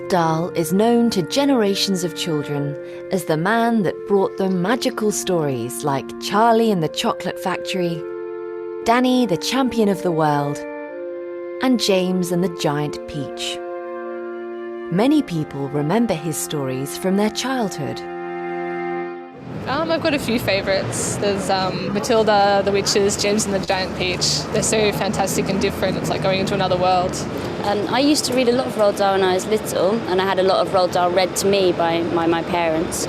Roald Dahl is known to generations of children as the man that brought them magical stories like Charlie and the Chocolate Factory, Danny the Champion of the World, and James and the Giant Peach. Many people remember his stories from their childhood. I've got a few favourites. There's Matilda, the Witches, James and the Giant Peach. They're so fantastic and different. It's like going into another world. I used to read a lot of Roald Dahl when I was little, and I had a lot of Roald Dahl read to me by my parents.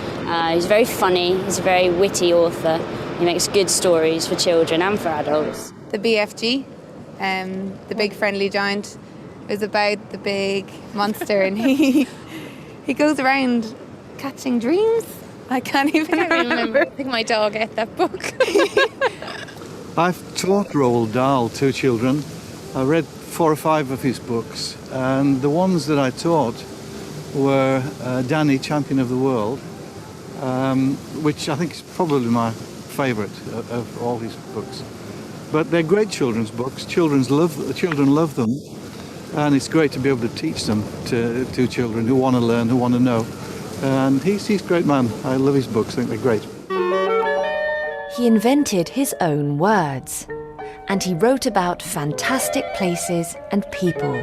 He's very funny, he's a very witty author. He makes good stories for children and for adults. The BFG, the Big Friendly Giant, is about the big monster, and he goes around catching dreams. I can't even remember. I think my dog ate that book. I've taught Roald Dahl to children. I read 4 or 5 of his books, and the ones that I taught were Danny, Champion of the World, which I think is probably my favourite of all his books. But they're great children's books. Children love them, and it's great to be able to teach them to children who want to learn, who want to know. And he's a great man. I love his books. I think they're great. He invented his own words, and he wrote about fantastic places and people.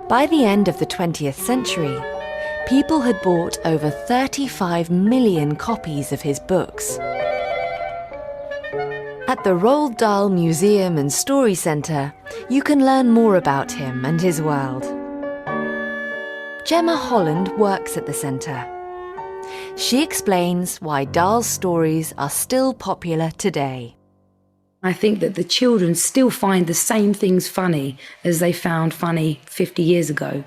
By the end of the 20th century, people had bought over 35 million copies of his books. At the Roald Dahl Museum and Story Centre, you can learn more about him and his world. Gemma Holland works at the centre. She explains why Dahl's stories are still popular today. I think that the children still find the same things funny as they found funny 50 years ago.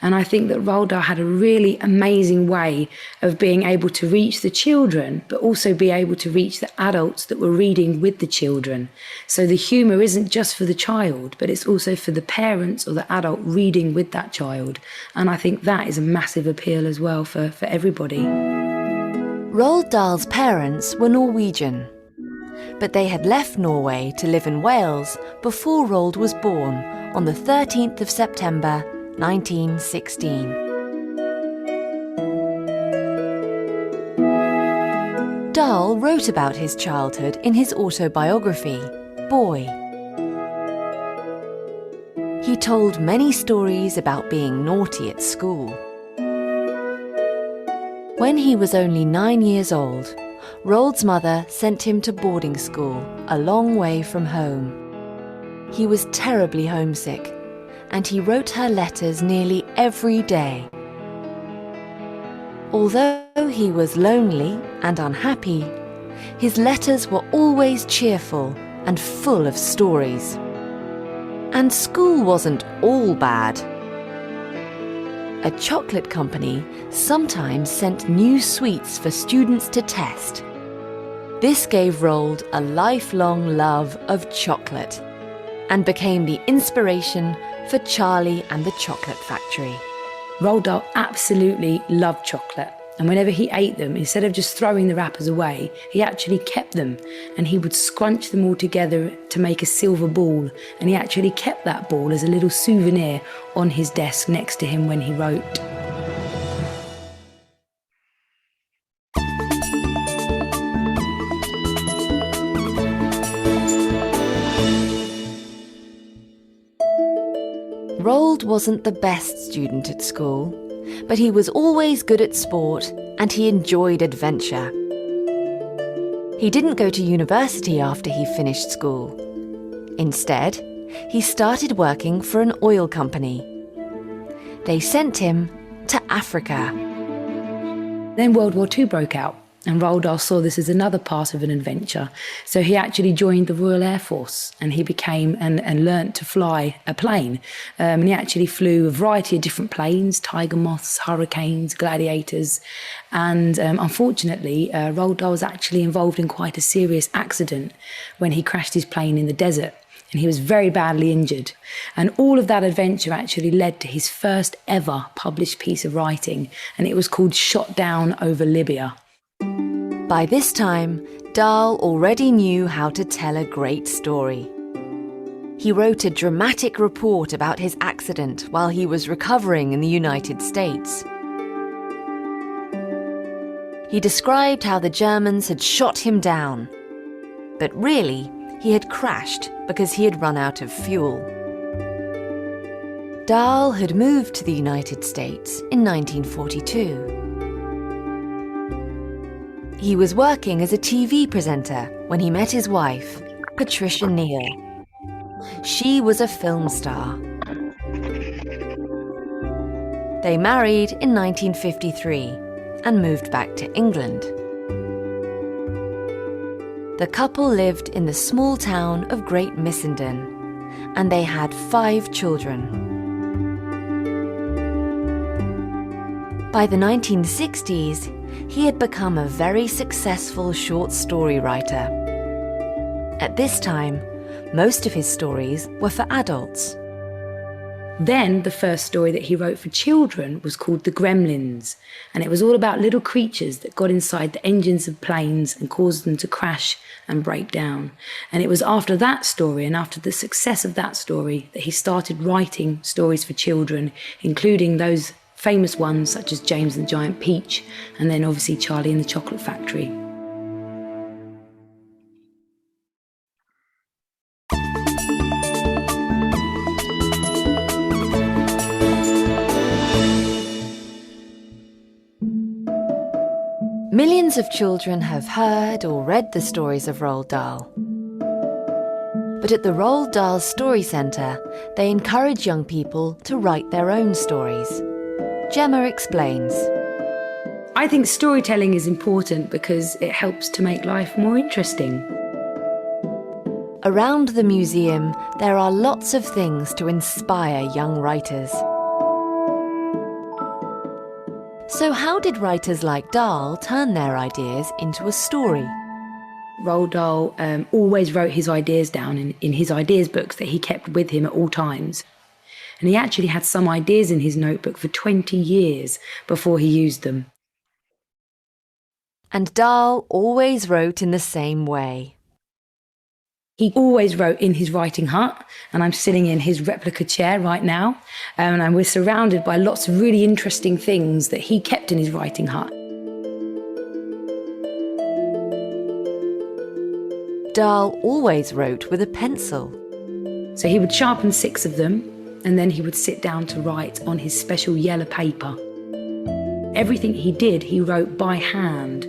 And I think that Roald Dahl had a really amazing way of being able to reach the children, but also be able to reach the adults that were reading with the children. So the humour isn't just for the child, but it's also for the parents or the adult reading with that child. And I think that is a massive appeal as well for everybody. Roald Dahl's parents were Norwegian, but they had left Norway to live in Wales before Roald was born on the 13th of September 1916. Dahl wrote about his childhood in his autobiography, Boy. He told many stories about being naughty at school. When he was only 9 years old, Roald's mother sent him to boarding school a long way from home. He was terribly homesick, and he wrote her letters nearly every day. Although he was lonely and unhappy, his letters were always cheerful and full of stories. And school wasn't all bad. A chocolate company sometimes sent new sweets for students to test. This gave Roald a lifelong love of chocolate and became the inspiration for Charlie and the Chocolate Factory. Roald Dahl absolutely loved chocolate, and whenever he ate them, instead of just throwing the wrappers away, he actually kept them, and he would scrunch them all together to make a silver ball, and he actually kept that ball as a little souvenir on his desk next to him when he wrote. Roald wasn't the best student at school, but he was always good at sport and he enjoyed adventure. He didn't go to university after he finished school. Instead, he started working for an oil company. They sent him to Africa. Then World War II broke out, and Roald Dahl saw this as another part of an adventure. So he actually joined the Royal Air Force, and he became and learnt to fly a plane. And he actually flew a variety of different planes, Tiger Moths, Hurricanes, Gladiators. And unfortunately, Roald Dahl was actually involved in quite a serious accident when he crashed his plane in the desert. And he was very badly injured. And all of that adventure actually led to his first ever published piece of writing, and it was called Shot Down Over Libya. By this time, Dahl already knew how to tell a great story. he wrote a dramatic report about his accident while he was recovering in the United States. He described how the Germans had shot him down, but really, he had crashed because he had run out of fuel. Dahl had moved to the United States in 1942. He was working as a TV presenter when he met his wife, Patricia Neal. She was a film star. They married in 1953 and moved back to England. The couple lived in the small town of Great Missenden, and they had 5 children. By the 1960s, he had become a very successful short story writer. At this time, most of his stories were for adults. Then the first story that he wrote for children was called The Gremlins, and it was all about little creatures that got inside the engines of planes and caused them to crash and break down. And it was after that story and after the success of that story that he started writing stories for children, including those famous ones such as James and the Giant Peach, and then obviously Charlie and the Chocolate Factory. Millions of children have heard or read the stories of Roald Dahl. But at the Roald Dahl Story Centre, they encourage young people to write their own stories. Gemma explains. I think storytelling is important because it helps to make life more interesting. Around the museum, there are lots of things to inspire young writers. So how did writers like Dahl turn their ideas into a story? Roald Dahl always wrote his ideas down in his ideas books that he kept with him at all times. And he actually had some ideas in his notebook for 20 years before he used them. And Dahl always wrote in the same way. He always wrote in his writing hut, and I'm sitting in his replica chair right now, and we're surrounded by lots of really interesting things that he kept in his writing hut. Dahl always wrote with a pencil. So he would sharpen 6 of them, and then he would sit down to write on his special yellow paper. Everything he did, he wrote by hand.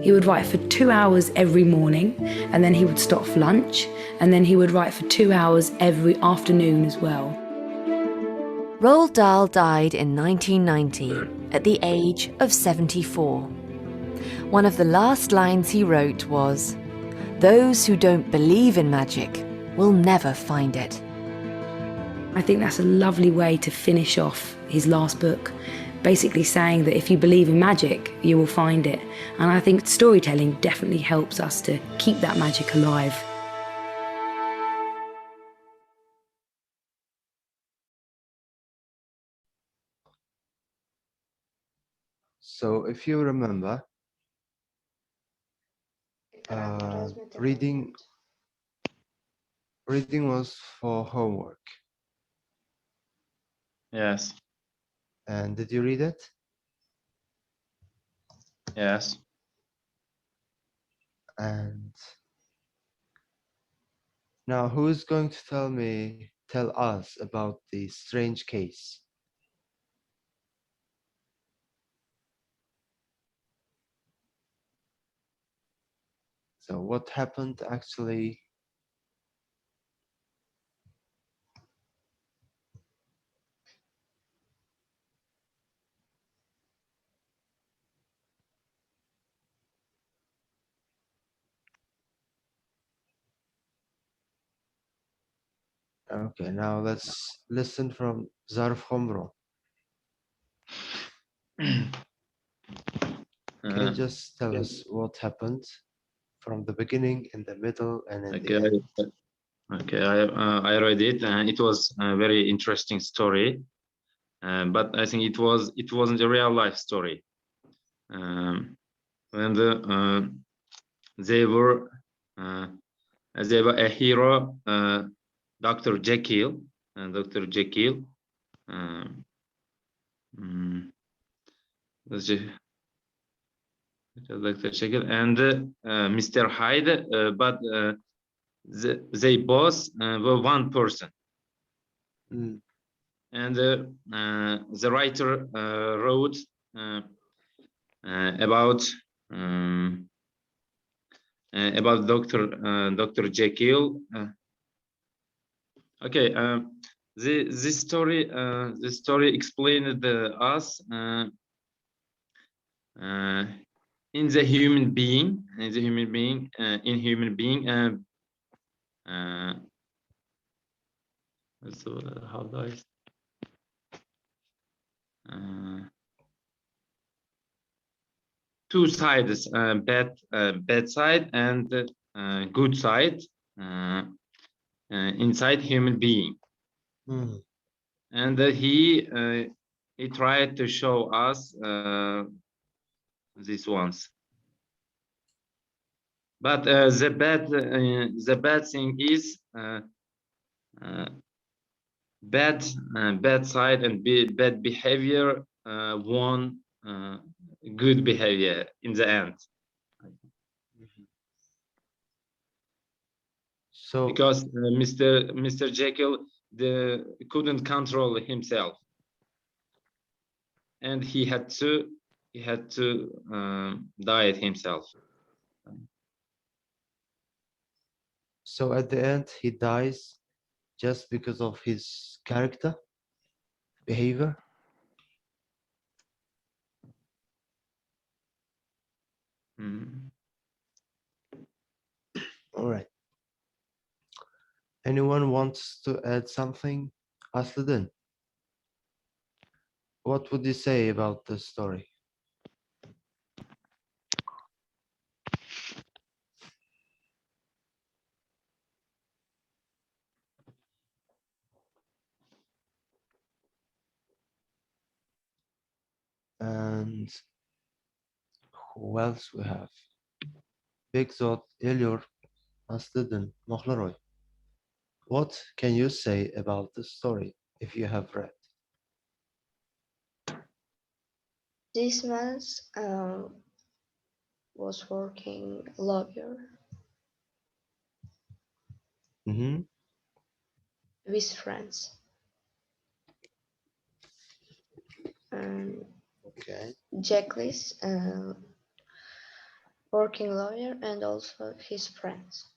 He would write for 2 hours every morning, and then he would stop for lunch, and then he would write for 2 hours every afternoon as well. Roald Dahl died in 1990 at the age of 74. One of the last lines he wrote was, "Those who don't believe in magic will never find it." I think that's a lovely way to finish off his last book, basically saying that if you believe in magic, you will find it. And I think storytelling definitely helps us to keep that magic alive. So if you remember, reading was for homework. Yes. And did you read it? Yes. And now who is going to tell us about the strange case? So what happened actually? Okay, now let's listen from Zarf Khomro. Can you just tell us what happened from the beginning, in the middle, and in the end? Okay, I read it, and it was a very interesting story, but I think it wasn't a real life story. When they were a hero Dr. Jekyll, Dr. Jekyll, um, mm, that's Dr. Jekyll and Mr. Hyde, but they both were one person. And the writer wrote about Dr. Jekyll. Okay, this story explained us in human being, so how do I? Two sides, bad side and good side inside human being. And he tried to show us these ones. But the bad thing is bad side and bad behavior won good behavior in the end. So because Mr. Jekyll couldn't control himself, and he had to die himself. So at the end, he dies just because of his character, behavior. All right. Anyone wants to add something? Aslidan, what would you say about the story? And who else we have? Big Zot, Elior, Aslidan, Mohlaroy. What can you say about the story if you have read? This man was working lawyer with friends. Okay. Jackley's working lawyer and also his friends.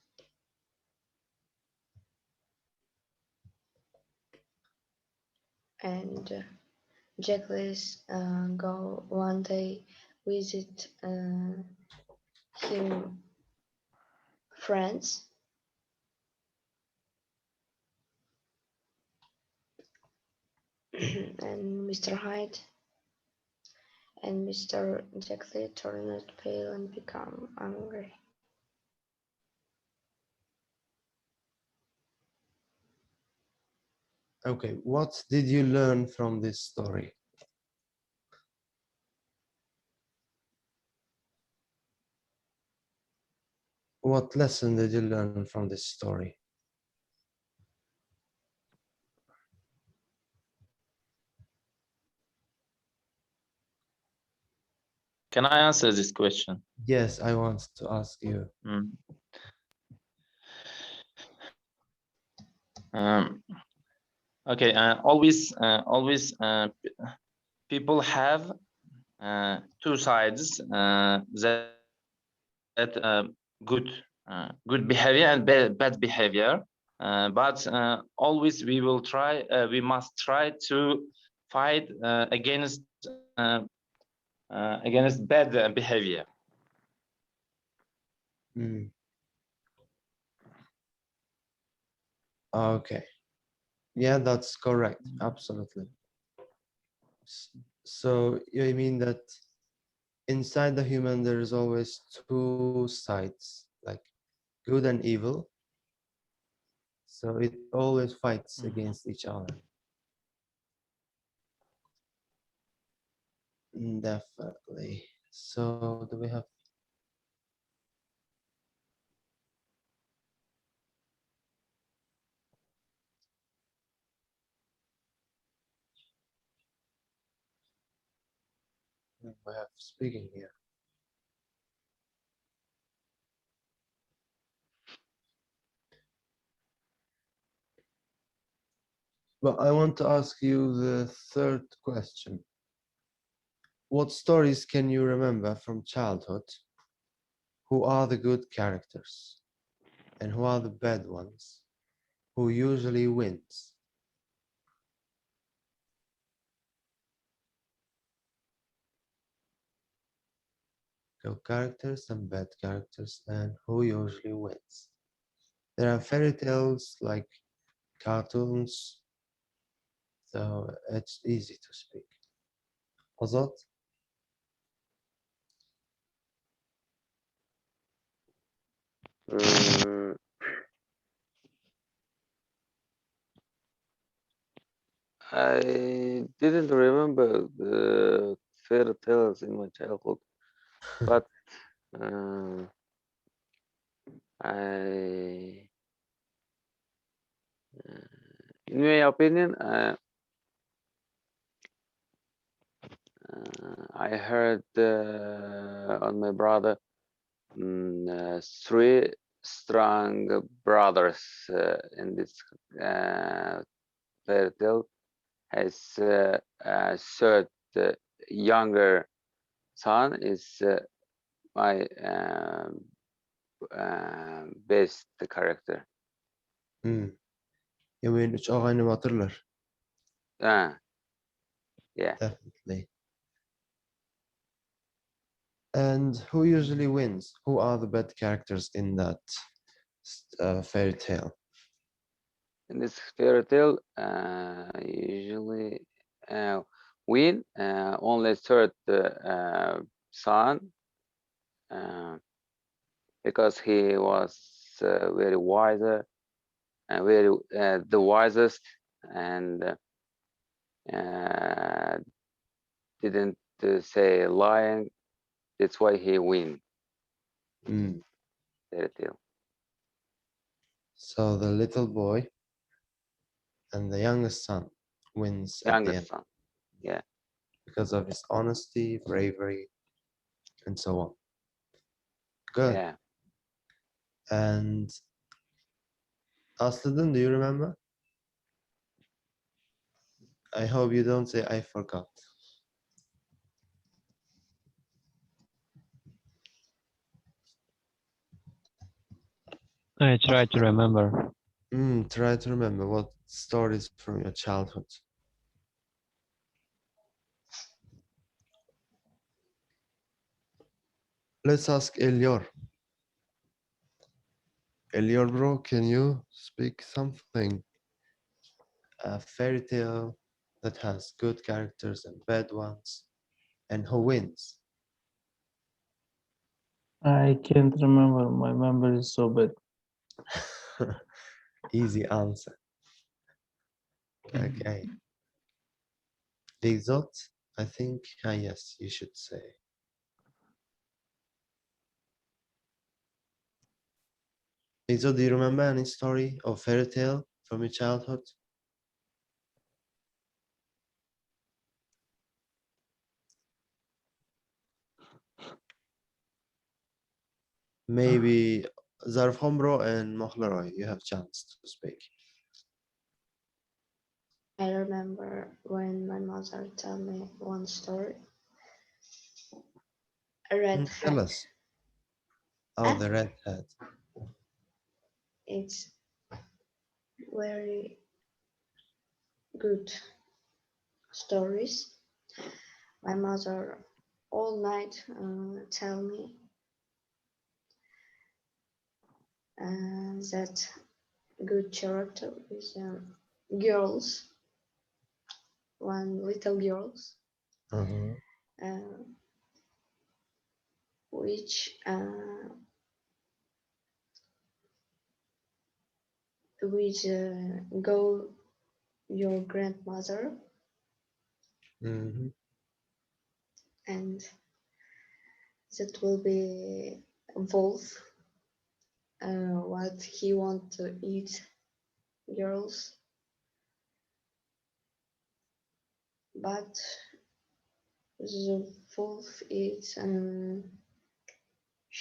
And Jackley's go one day visit him friends. And Mr. Hyde and Mr. Jackley turned pale and become angry. Okay, what did you learn from this story? What lesson did you learn from this story? Can I answer this question? Yes, I want to ask you. Okay, always people have two sides, that good behavior and bad behavior, but always we must try to fight against bad behavior. Okay. Yeah, that's correct. Absolutely. So you mean that inside the human there is always two sides, like good and evil. So it always fights against each other. Definitely. So do we have? have speaking here. But I want to ask you the third question. What stories can you remember from childhood? Who are the good characters? And who are the bad ones? Who usually wins? Good characters and bad characters, and who usually wins? There are fairy tales like cartoons, so it's easy to speak. Azat? Mm, I didn't remember the fairy tales in my childhood, but uh, I, in my opinion, I heard on my brother three strong brothers in this fairy tale. His third younger son is my best character. You mean üç ağayını batırlar? Yeah. Definitely. And who usually wins? Who are the bad characters in that fairy tale? In this fairy tale, usually win only third son because he was very wiser and very the wisest and didn't say lying. That's why he win. Fairy tale. So the little boy and the youngest son wins at the end. Youngest son. Yeah. Because of his honesty, bravery, and so on. Good. Yeah. And Aslidan, do you remember? I hope you don't say I forgot. I try to remember. Try to remember what stories from your childhood. Let's ask Elior. Elior, bro, can you speak something? A fairy tale that has good characters and bad ones, and who wins? I can't remember. My memory is so bad. Easy answer. Okay. Exot, I think, yes, you should say. Exot, do you remember any story or fairy tale from your childhood? Maybe Zarfhombro and Mohlaroy, you have chance to speak. I remember when my mother told me one story. A red Tell hat. us. Oh, the red hat. It's very good stories. My mother all night tell me that good character is girls, one little girls, which go your grandmother and that will be wolf what he want to eat girls, but the wolf is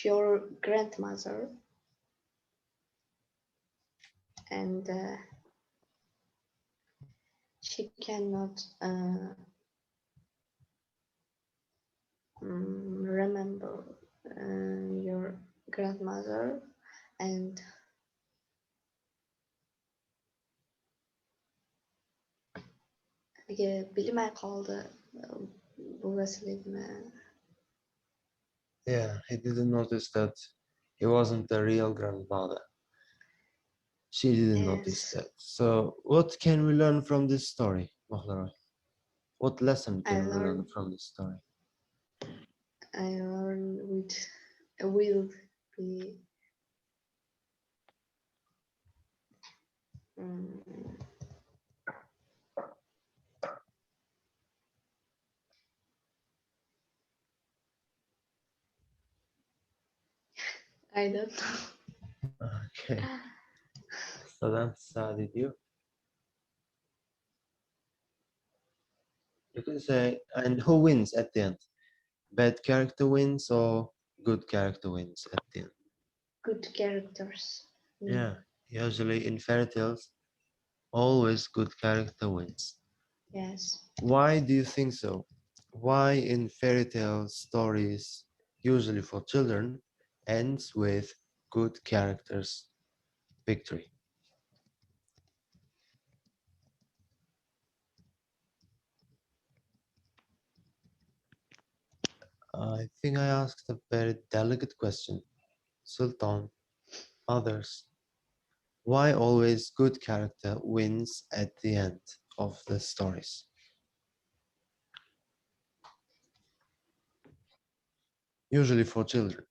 your grandmother, and she cannot remember your grandmother, and bilmay qoldi buvasiligini. Yeah, he didn't notice that he wasn't the real grandmother. She didn't notice that. So what can we learn from this story, Mahlaroy? What lesson can we learn from this story? I learned which will be I don't know. Okay. So that's did you? You can say, and who wins at the end? Bad character wins or good character wins at the end? Good characters. Yeah, usually in fairy tales, always good character wins. Yes. Why do you think so? Why in fairy tale stories, usually for children, ends with good characters victory? I think I asked a very delicate question. Sultan, others. Why always good character wins at the end of the stories? Usually for children.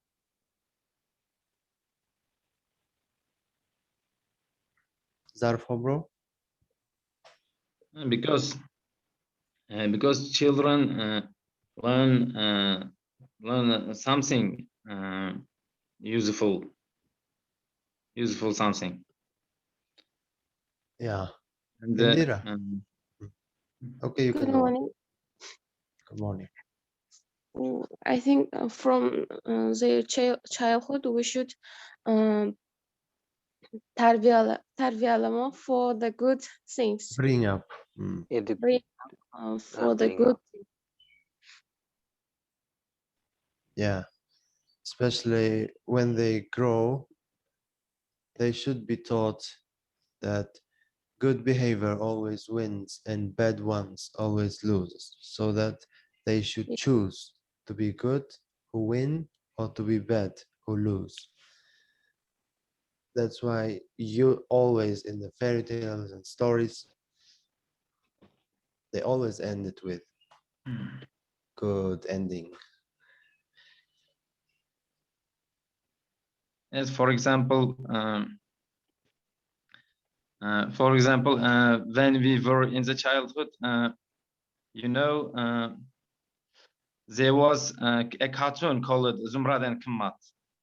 Zarfo, bro? Because children learn something useful something. Yeah. And Indira. Okay, you Good can go. morning. Good morning. I think from their childhood we should tarbiyalama for the good things. Bring up. Bring for the good. Yeah. Especially when they grow, they should be taught that good behavior always wins and bad ones always lose, so that they should choose to be good who win or to be bad who lose. That's why you always in the fairy tales and stories, they always end it with good ending. As for example, when we were in the childhood, there was a cartoon called Zumrad and Kammat.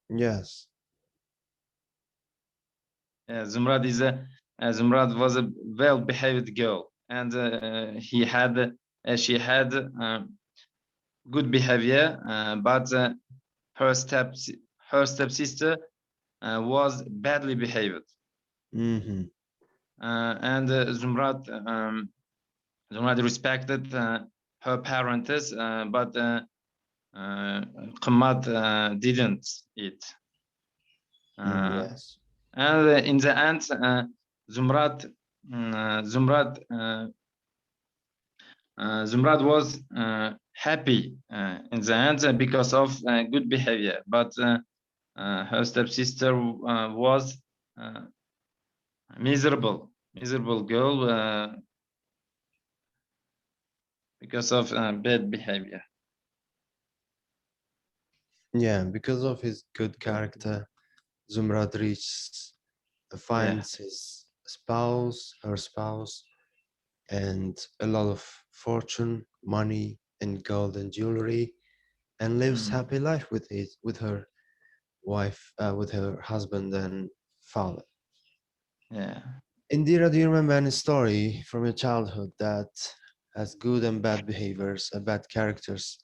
Yes. Zumrad was a well-behaved girl, and she had good behavior, but her stepsister was badly behaved. Mm-hmm. And Zumrad respected her parents, but Kammat didn't it. Yes. And in the end, Zumrad was happy in the end because of good behavior, but her stepsister was miserable girl because of bad behavior. Yeah, because of his good character, Zumrad finds his spouse, her spouse, and a lot of fortune, money, and gold and jewelry, and lives happy life with her wife, with her husband and father. Yeah. Indira, do you remember any story from your childhood that has good and bad behaviors, bad characters,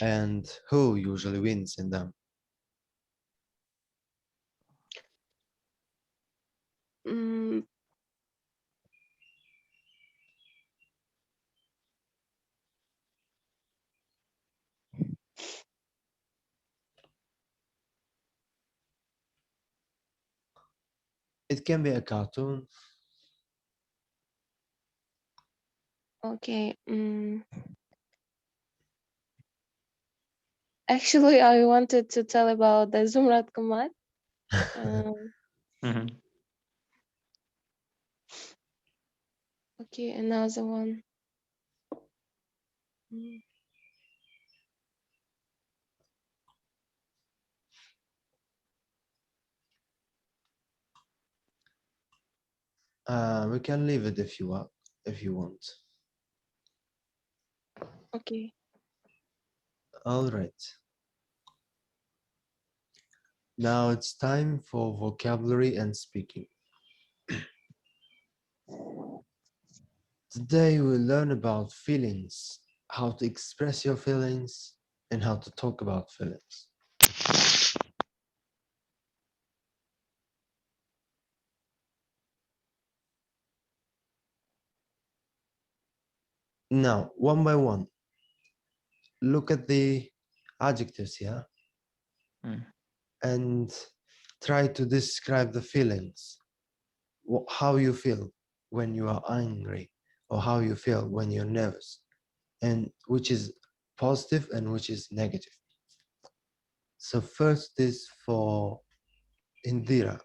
and who usually wins in them? Mm, It can be a cartoon. okay. Actually, I wanted to tell about the Zumrat Kamal. Okay, another one. Mm, We can leave it if you want. Okay. All right. Now it's time for vocabulary and speaking. Today we'll learn about feelings, how to express your feelings, and how to talk about feelings. Now, one by one, look at the adjectives here and try to describe the feelings. How you feel when you are angry, or how you feel when you're nervous, and which is positive and which is negative. So first is for Indira.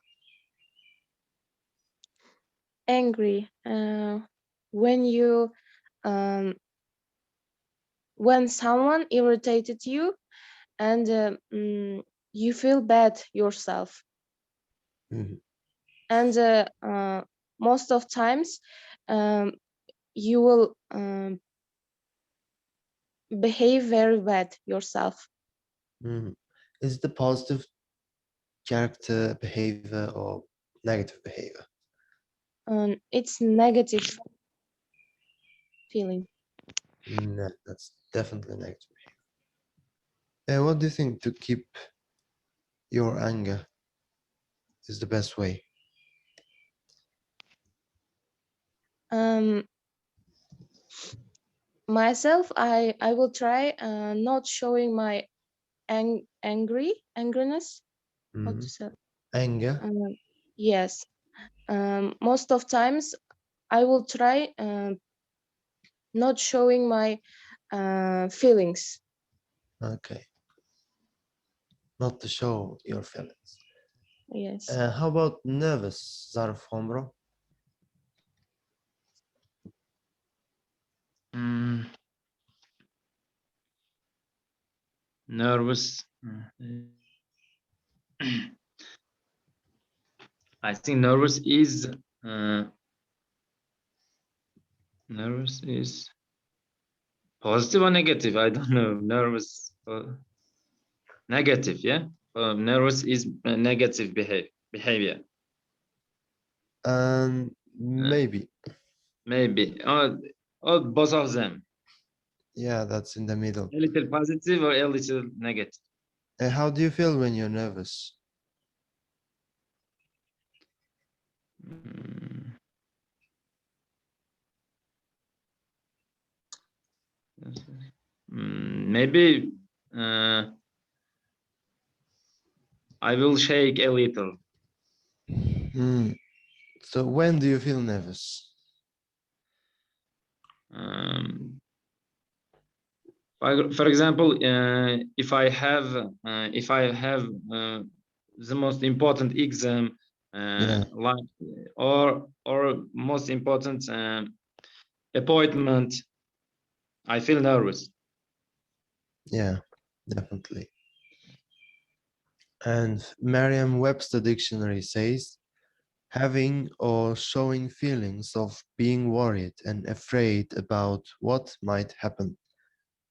Angry. When you when someone irritated you and you feel bad yourself. Mhm. And most of times you will behave very bad yourself. Mhm. Is it a positive character behavior or negative behavior? It's negative feeling. No, that's definitely negative behavior. What do you think to keep your anger is the best way? Myself, I will try not showing my angriness. How to say? Anger? Yes. Most of times I will try not showing my feelings. Okay. Not to show your feelings. Yes. How about nervous, Zarf Hombro? Nervous. I think nervous is positive or negative. I don't know. Nervous, negative. Yeah. Nervous is negative behavior. Maybe. Maybe. Or both of them. Yeah, that's in the middle. A little positive or a little negative. How do you feel when you're nervous? Maybe I will shake a little. So when do you feel nervous? For example, if I have the most important exam, like or most important appointment, I feel nervous. Yeah, definitely. And Merriam-Webster dictionary says, having or showing feelings of being worried and afraid about what might happen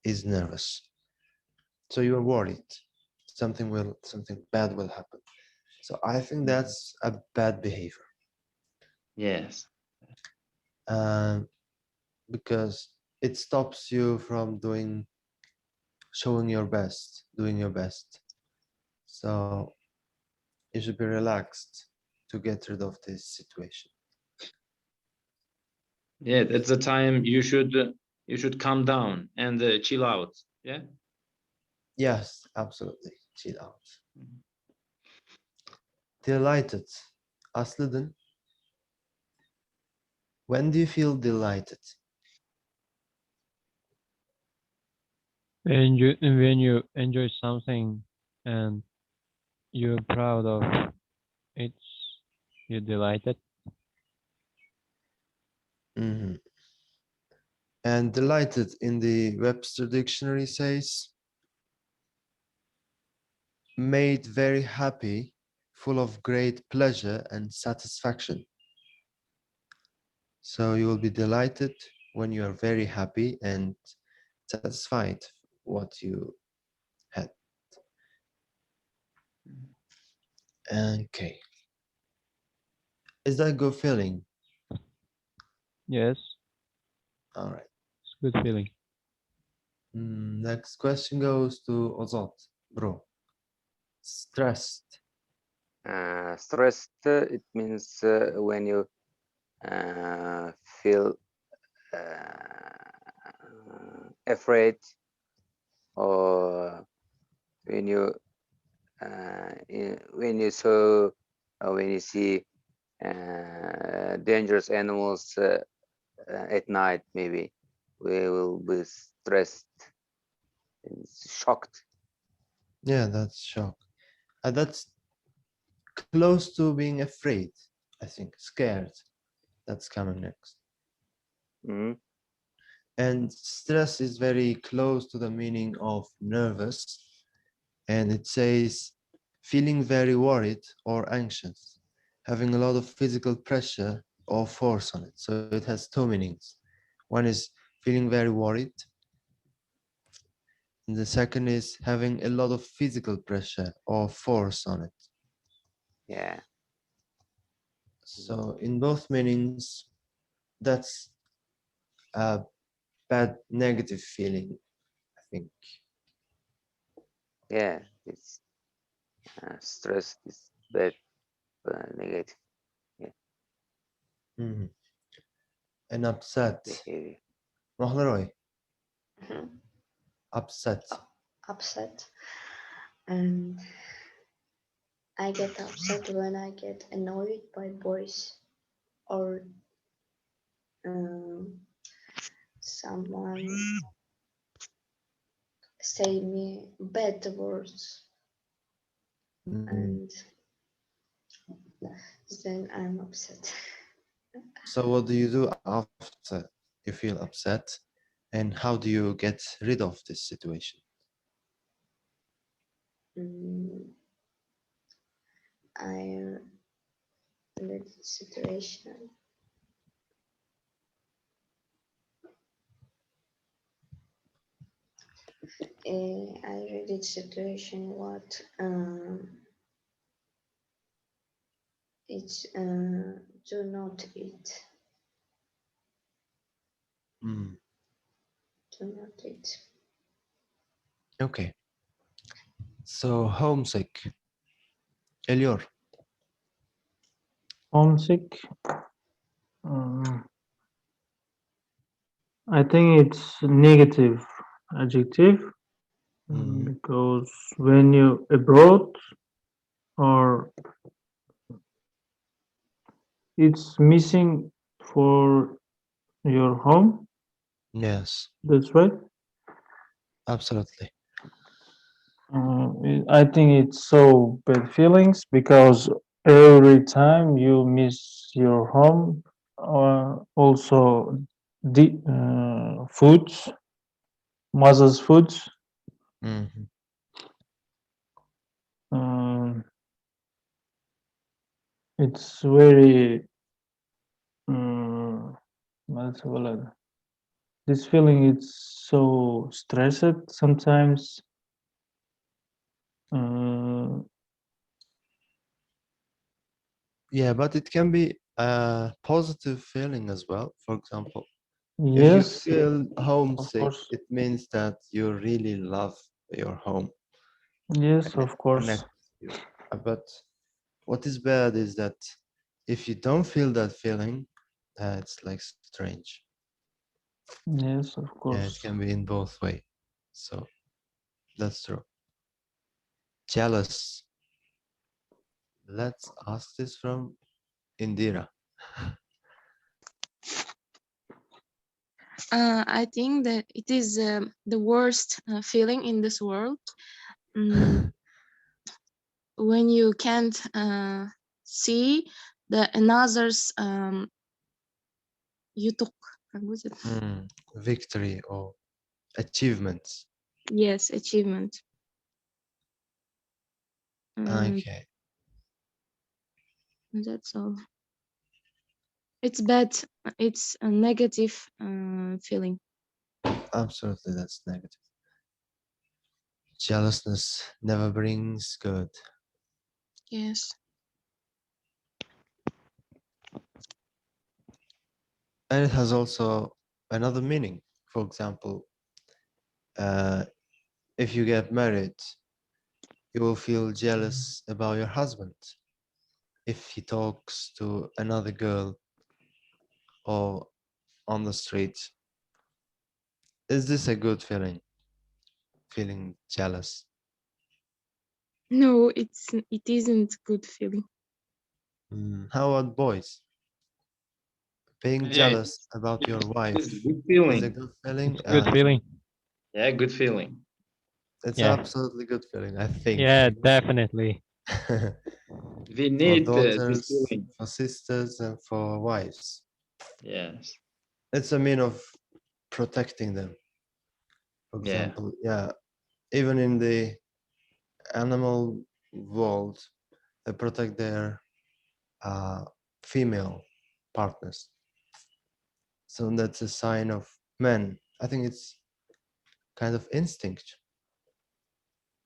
is nervous. So you're worried something bad will happen. So I think that's a bad behavior. Yes. Because it stops you from showing your best, doing your best. So you should be relaxed to get rid of this situation. Yeah, that's the time you should calm down and chill out. Yeah. Yes, absolutely. Chill out. Delighted. Aslıdan, when do you feel delighted? When you enjoy something and you're proud of it, you're delighted. Mm-hmm. And delighted in the Webster dictionary says, made very happy, full of great pleasure and satisfaction. So you will be delighted when you are very happy and satisfied what you had. Okay. Is that a good feeling? Yes. All right. It's a good feeling. Next question goes to Ozot, bro. Stressed. Stressed, it means when you feel afraid, or when you when you see dangerous animals at night, maybe we will be stressed and shocked. Yeah, that's shock. That's close to being afraid, I think. Scared. That's coming next. And stress is very close to the meaning of nervous. And it says feeling very worried or anxious, having a lot of physical pressure or force on it. So it has two meanings. One is feeling very worried. And the second is having a lot of physical pressure or force on it. Yeah. So in both meanings, that's a bad negative feeling, I think. Yeah, it's stress is bad, negative. Yeah. And upset. Behavior. Mahleroy. Upset. Upset. And I get upset when I get annoyed by boys or someone say me bad words, and then I'm upset. So what do you do after you feel upset, and how do you get rid of this situation? I let the situation. I read the situation what it's do not eat. Do not eat. Okay. So homesick. Elior. Homesick. I think it's negative adjective because when you abroad or it's missing for your home. Yes. That's right. Absolutely. I think it's so bad feelings because every time you miss your home, also the foods, mother's foods. It's very this feeling is so stressed sometimes. Yeah, but it can be a positive feeling as well. For example, If you Yes, feel of homesick, course. it means that you really love your home Yes, and it of course. connects you. But what is bad is that if you don't feel that feeling, it's like strange. Yes, of Yeah, it course. can be in both ways. So that's true. Jealous. Let's ask this from Indira. I think that it is the worst feeling in this world. Mm, when you can't see the another's yutuk. Как будет? Victory or achievements. Yes, achievement. Okay. That's all. It's bad. It's a negative feeling. Absolutely, that's negative. Jealousness never brings good. Yes. And it has also another meaning. For example, if you get married, you will feel jealous about your husband if he talks to another girl or on the street. Is this a good feeling? Feeling jealous? No, it isn't good feeling. How about boys? Being Yeah, jealous about your wife it's good is a feeling. good feeling, It's a good and feeling. Yeah, good feeling. it's Yeah. absolutely good feeling, I think. Yeah, definitely. We For need this daughters, feeling. for sisters, and for wives. Yes. It's a mean of protecting them. For Yeah. example, yeah, even in the animal world, they protect their female partners. So that's a sign of men. I think it's kind of instinct.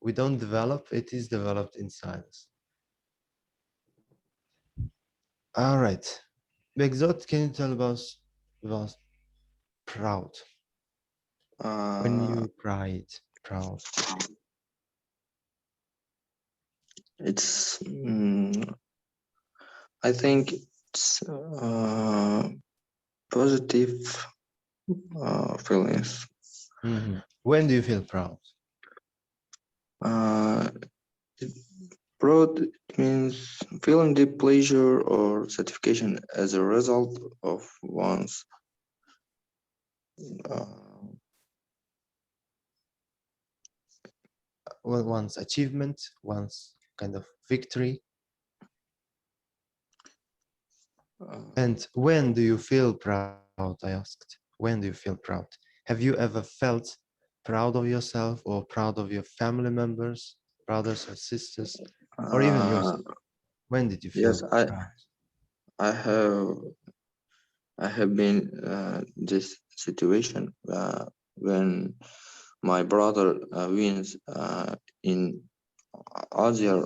We don't develop, it is developed inside us. All right. Begzot, can you tell about proud? When you cried, proud. It's I think it's positive feelings. When do you feel proud? Proud means feeling deep pleasure or satisfaction as a result of one's One's achievement, one's kind of victory. And when do you feel proud? I asked. When do you feel proud? Have you ever felt proud of yourself or proud of your family members, brothers or sisters, or even yourself? When did you feel yes, proud? I have been this situation when my brother wins in Asia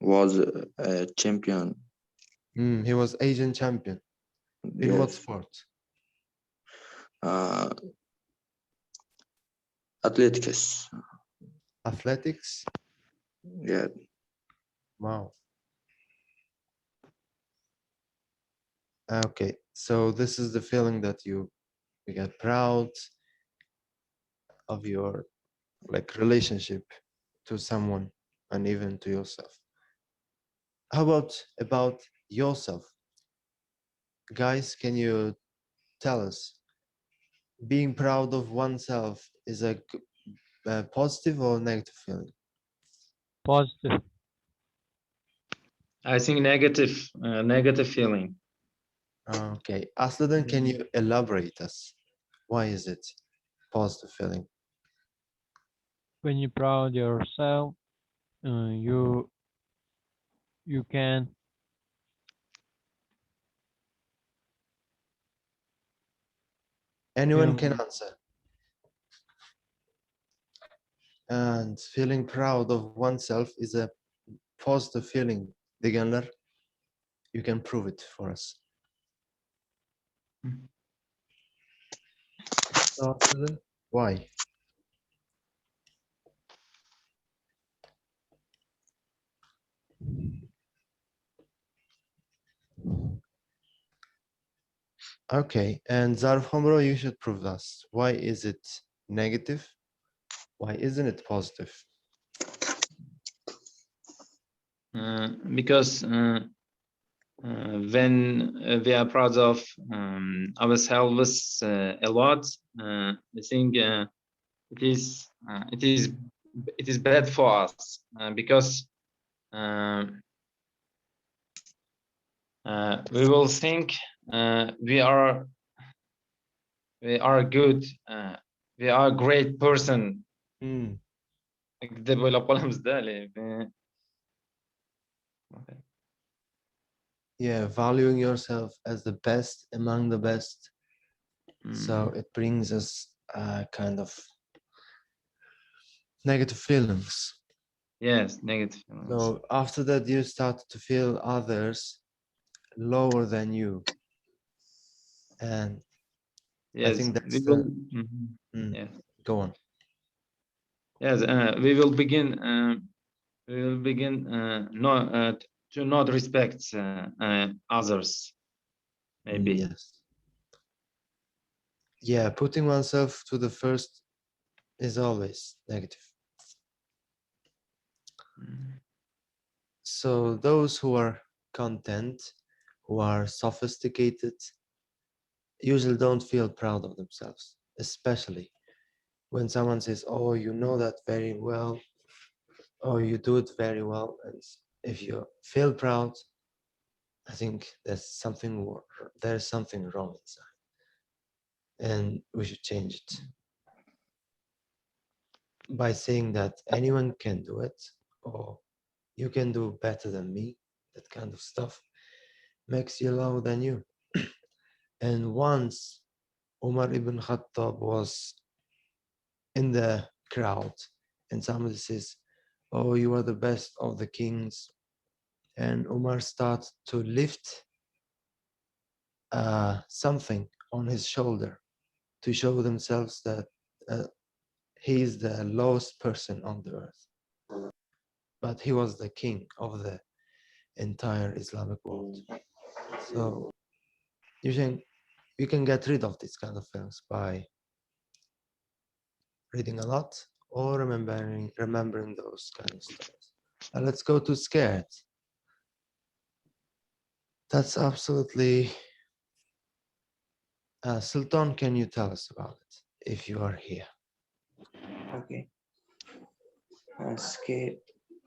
was a champion. He was Asian champion. In what Yes. sport? Athletics. Athletics? Yeah. Wow. Okay, so this is the feeling that you get proud of your like relationship to someone and even to yourself. How about yourself? Guys, can you tell us, being proud of oneself is a positive or negative feeling? Positive. I think negative feeling. Okay, Aslan, can you elaborate us? Why is it positive feeling? When you're proud yourself, you can Anyone can you answer. And feeling proud of oneself is a positive feeling, Diganlar. You can prove it for us. So, why? Okay, and Zarf Homro, you should prove us. Why is it negative? Why isn't it positive? Because when we are proud of ourselves a lot, I think it is bad for us because we will think we are good, we are a great person. deb o'ylab qolamiz-da. Yeah, valuing yourself as the best among the best. So it brings us kind of negative feelings. Yes, negative feelings. So after that, you start to feel others lower than you. And yes, I think that's we will, yes. Go on. Yes, we will begin to not respect others, maybe. Yes. Yeah, putting oneself to the first is always negative. So those who are content, who are sophisticated, usually don't feel proud of themselves, especially when someone says, oh, you know that very well, or you do it very well. And if you feel proud, I think there's something wrong inside, and we should change it by saying that anyone can do it, or you can do better than me. That kind of stuff makes you lower than you. And once Umar ibn Khattab was in the crowd and somebody says, oh, you are the best of the kings, and Umar starts to lift something on his shoulder to show themselves that he is the lowest person on the earth, but he was the king of the entire Islamic world. So you can get rid of these kind of things by reading a lot or remembering those kind of stories. Let's go to scared. That's absolutely Sultan, can you tell us about it if you are here? Okay.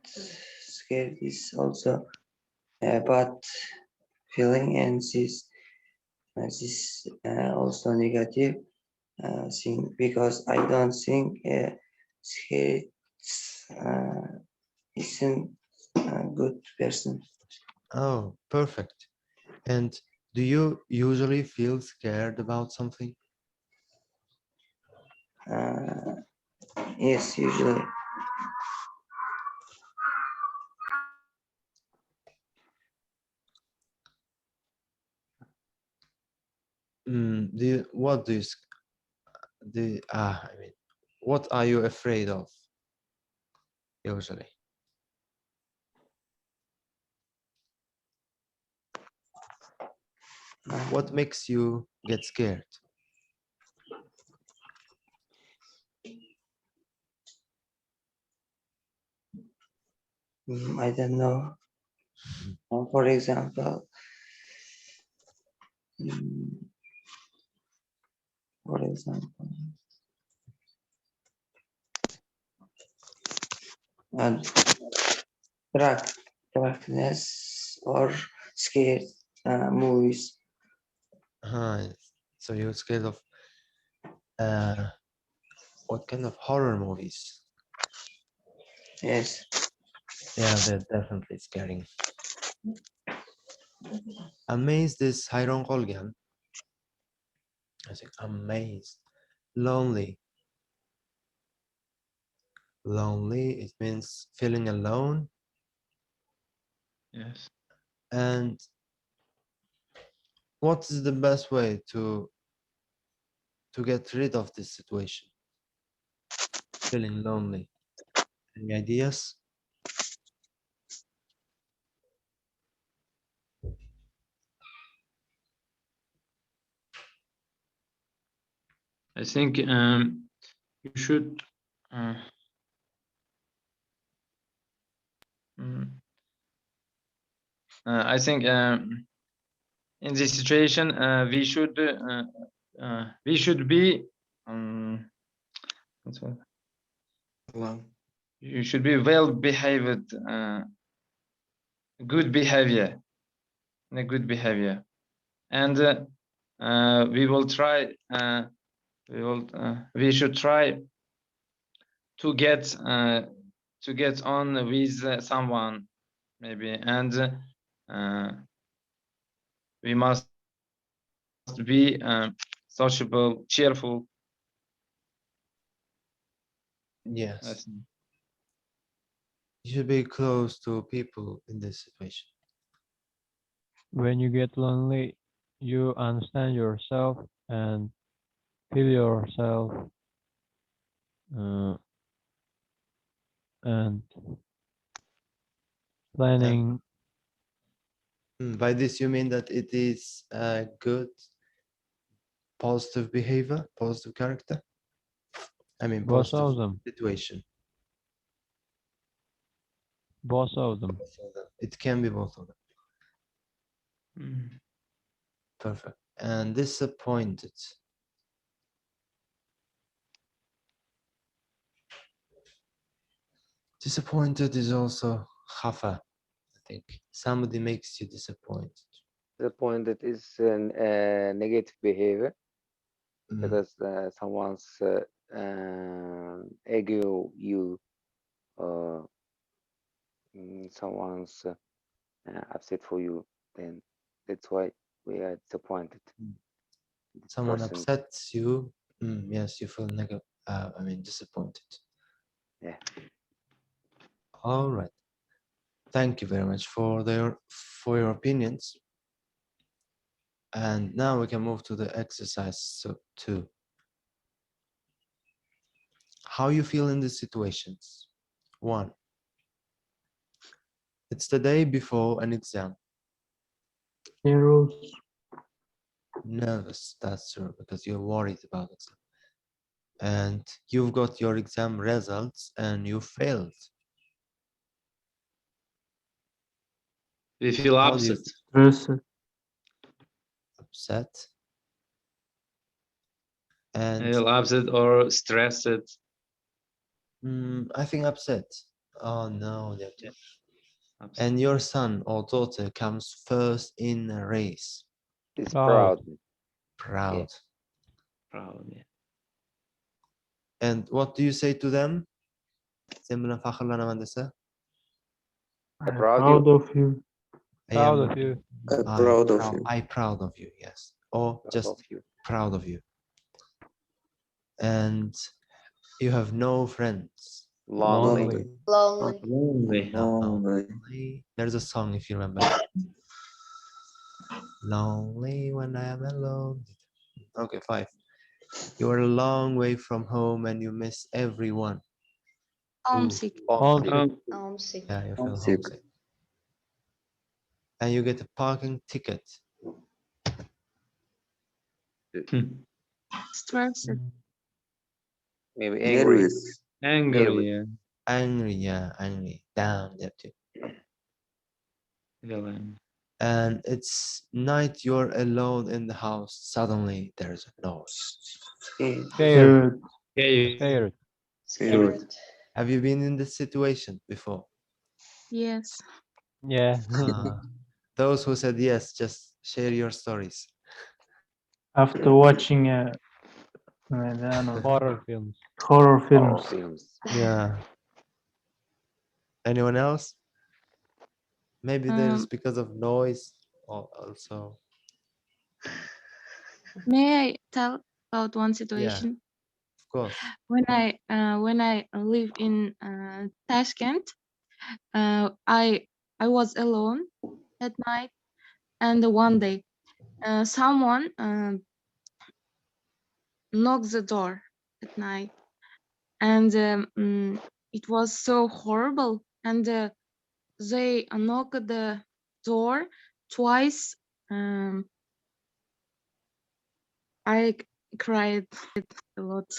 Scared is also a bad feeling, and this also negative thing, because I don't think scared isn't a good person. Oh, perfect. And do you usually feel scared about something? Yes, usually. What are you afraid of usually? What makes you get scared? I don't know. For example, and darkness or scared movies. So you're scared of what kind of horror movies? Yes. Yeah, they're definitely scaring. Amazed is hayron qolgan. I think amazed. Lonely. Lonely, it means feeling alone. Yes. And what is the best way to get rid of this situation? Feeling lonely. Any ideas? I think you should. I think in this situation we should be. What's what? You should be well behaved, good behavior, and we will try. We should try to get on with someone, maybe, and we must be sociable, cheerful. Yes. You should be close to people in this situation. When you get lonely, you understand yourself and feel yourself, and planning. By this you mean that it is a good, positive behavior, positive character? I mean, Both of positive them. situation. Both of them. It can be both of them. Perfect. And disappointed. Disappointed is also khafa, I think. Somebody makes you disappointed. Disappointed is a negative behavior because someone's argue you, or someone's upset for you, then that's why we are disappointed. Someone person. upsets you, yes, you feel disappointed. Yeah. All right. Thank you very much for your opinions. And now we can move to the exercise 2. How you feel in these situations? 1. It's the day before an exam. Nervous, that's true, because you're worried about exam. And you've got your exam results and you failed. We feel upset. Upset. And Feel upset or stressed. I think upset. Oh no. And your son or daughter comes first in a race. He's proud. Proud. Yeah. Proud, yeah. And what do you say to them? I'm Proud of you. Proud of you. Proud of you. I proud of you, yes. Or just of you. proud of you. And you have no friends. Lonely. Lonely. There's a song, if you remember. Lonely when I am alone. Okay, 5. You're a long way from home and you miss everyone. Homesick. Homesick. Yeah, you feel homesick. And you get a parking ticket. Stressed. Maybe angry. Angry, yeah. Angry. Down, that too. And it's night, you're alone in the house. Suddenly there's a noise. Scared. Have you been in this situation before? Yes. Yeah. Those who said yes, just share your stories. After watching Horror films. Horror films. Yeah. Anyone else? Maybe there's because of noise also. May I tell about one situation? Of course. When I live in Tashkent, I was alone at night, and one day someone knocked the door at night, and it was so horrible. And they knocked the door twice. I cried a lot.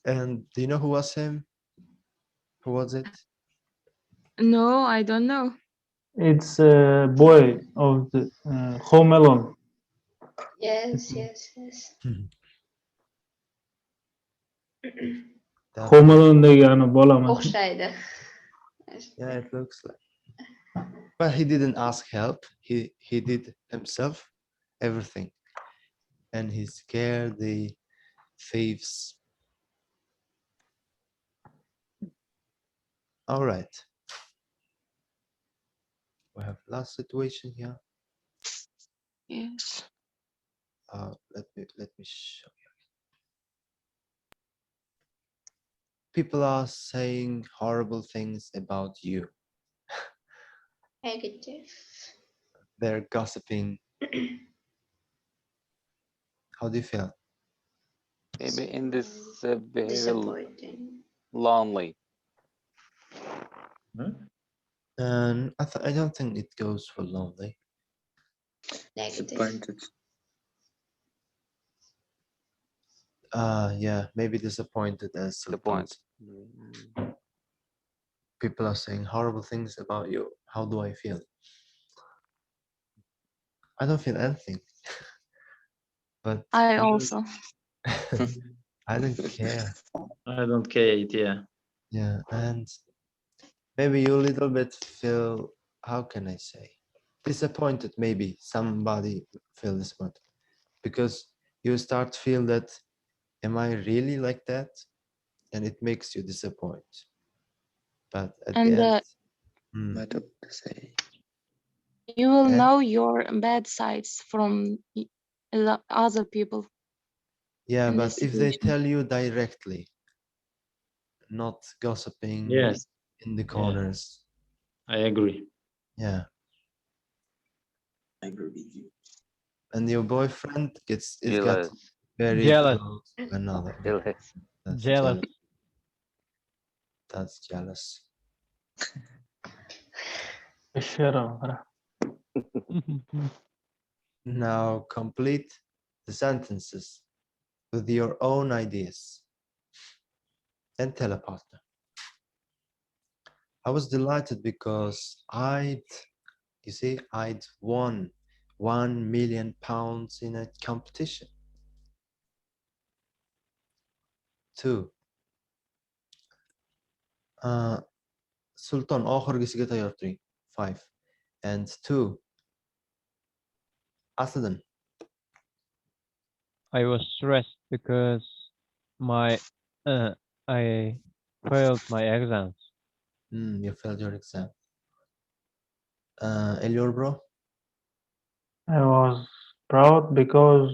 And do you know who was him? Who was it? No, I don't know. It's a boy of the Home Alone. Yes, yes, yes. Home Alone'dagi ana bolaman. O'xshaydi. Yeah, it looks like. But he didn't ask help. He did himself everything, and he scared the thieves. All right. We have last situation here. Yes. Let me show you. People are saying horrible things about you. Negative. They're gossiping. How do you feel? Maybe in this behavior, Disappointing. lonely. And I don't think it goes for lonely. Negative. Disappointed. Yeah, maybe disappointed as Disappointed. people are saying horrible things about you. How do I feel? I don't feel anything. But I also. I don't care. I don't care it, yeah. Yeah, and maybe you a little bit feel, how can I say, disappointed. Maybe somebody feel disappointed because you start to feel that, am I really like that? And it makes you disappoint. But at And the end, Matter to say. you will And- know your bad sides from other people. yeah, in but this if they situation. tell you directly, not gossiping Yes. in the Yeah. corners. I agree. Yeah. I agree with you. And your boyfriend is got Jealous. very Jealous. close to another. Jealous. That's Jealous. That's jealous. Now complete the sentences with your own ideas and tell a partner. I was delighted because I'd won £1 million in a competition. 2. Sulton oxirgisiga tayyor turing. 5. And 2. Aslidan. I was stressed because I failed my exams. You failed your exam. Elior, bro? I was proud because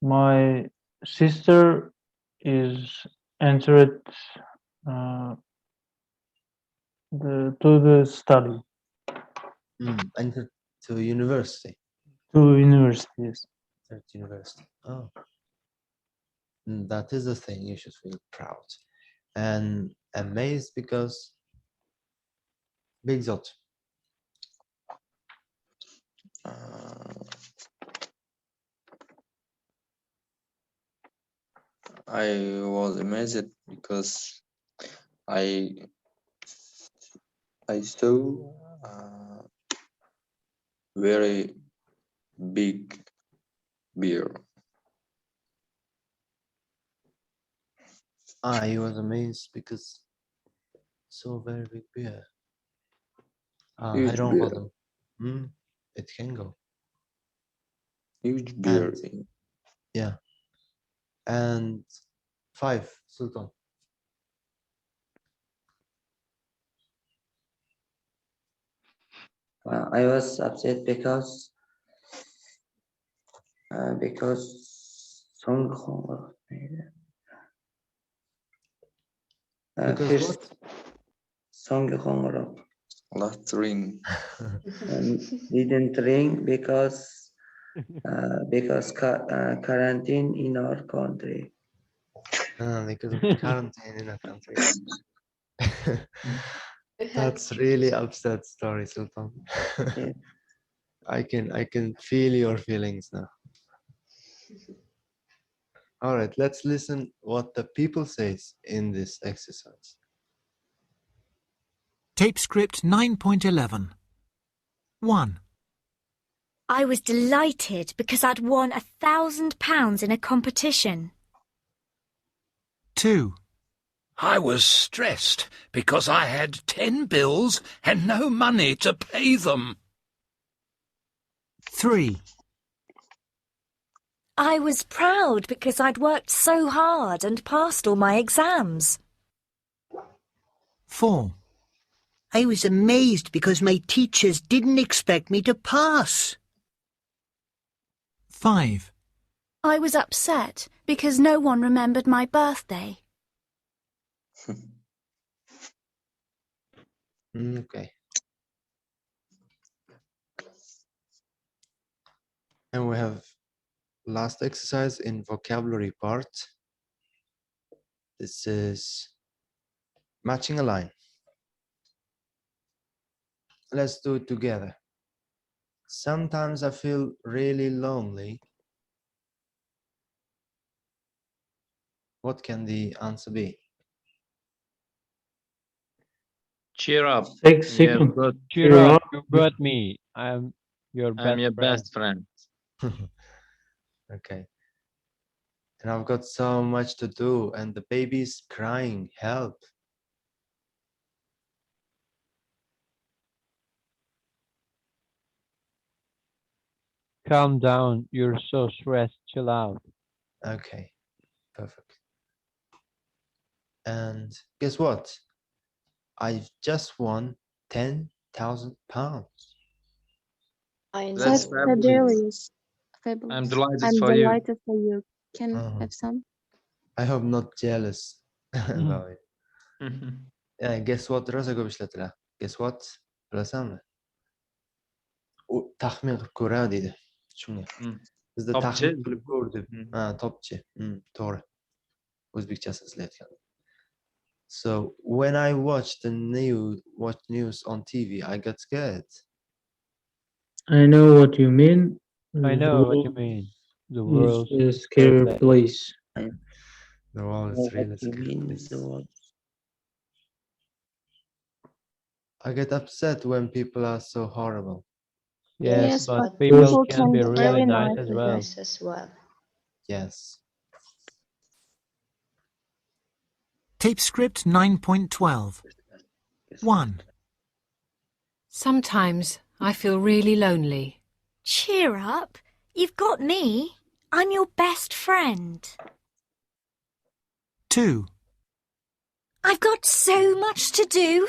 my sister is entered to the study Entered to university. to universities. Entered university. Oh. That is the thing you should feel proud. And amazed because Big Zot. I was amazed because I saw a very big beer. I was amazed because so very big beer. I Huge don't beer. know them. It can go. Huge beer. And, yeah. And 5, Sultan. I was upset because song Because first what? song Last ring. Didn't ring because quarantine in our country. Because of quarantine in our country. That's really upset story, Sultan. Yeah. I can feel your feelings now. All right, let's listen what the people says in this exercise. Tape script 9.11. 1. I was delighted because I'd won £1,000 in a competition. 2. I was stressed because I had 10 bills and no money to pay them. 3. I was proud because I'd worked so hard and passed all my exams. 4. I was amazed because my teachers didn't expect me to pass. 5. I was upset because no one remembered my birthday. Okay. And we have last exercise in vocabulary part. This is matching a line. Let's do it together. Sometimes I feel really lonely. What can the answer be? Cheer up. 6 seconds. Cheer up, you got me. I'm your Best friend. Okay. And I've got so much to do and the baby's crying. Help. Calm down, you're so stressed, chill out. Okay, perfect. And guess what? I've just won £10,000. That's fabulous. Fabulous. I'm delighted I'm for you. delighted for you. Can have some? I hope not jealous about it. Yeah, guess what? Rosa ko'p ishlatilar. Guess what? Bilasanmi? U taxmin qilib ko'ra deydi. Shunga. Bizda Topchi? taxmin qilib ko'r deb. Ha, topchi. To'g'ri. O'zbekchasi izlayotgan. So when I watched news on TV, I got scared. I know what you mean. I know what you mean. The world is a scary place. The world is really scary place. I get upset when people are so horrible. Yes, but people can be really nice as well. Yes. Tape script 9.12. 1. Sometimes I feel really lonely. Cheer up. You've got me. I'm your best friend. 2. I've got so much to do.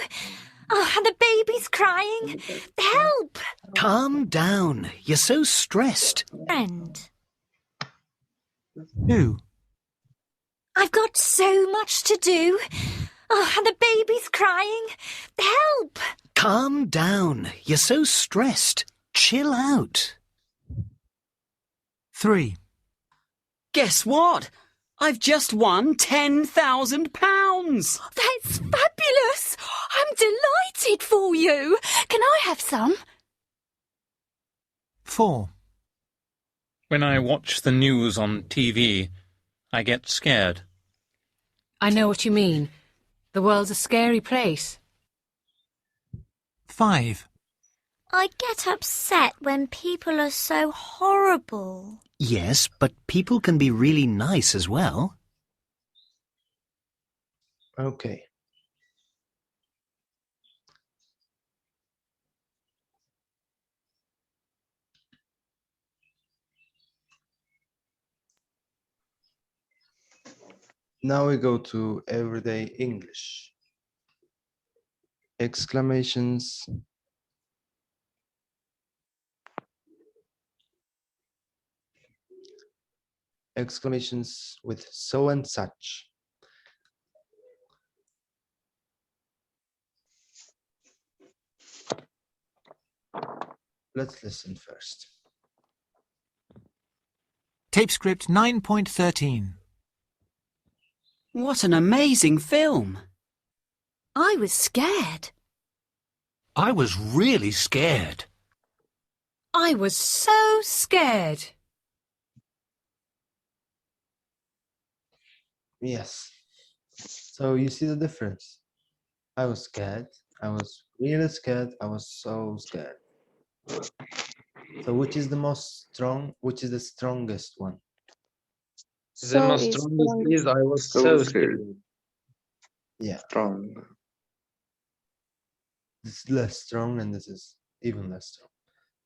Oh, and the baby's crying. Help! Calm down. You're so stressed. Friend. 2. I've got so much to do. Oh, and the baby's crying. Help! Calm down. You're so stressed. Chill out. 3. Guess what? I've just won £10,000. That's fabulous! I'm delighted for you. Can I have some? 4. When I watch the news on TV, I get scared. I know what you mean. The world's a scary place. 5. I get upset when people are so horrible. Yes, but people can be really nice as well. Okay. Now we go to everyday English. Exclamations. Exclamations with so and such. Let's listen first. Tape script 9.13. What an amazing film. I was scared. I was really scared. I was so scared. Yes. So you see the difference. I was scared. I was really scared. I was so scared. So which is the most strong? Which is the strongest one? The most strongest is I was so scared. Yeah. Strong. This is less strong and this is even less strong.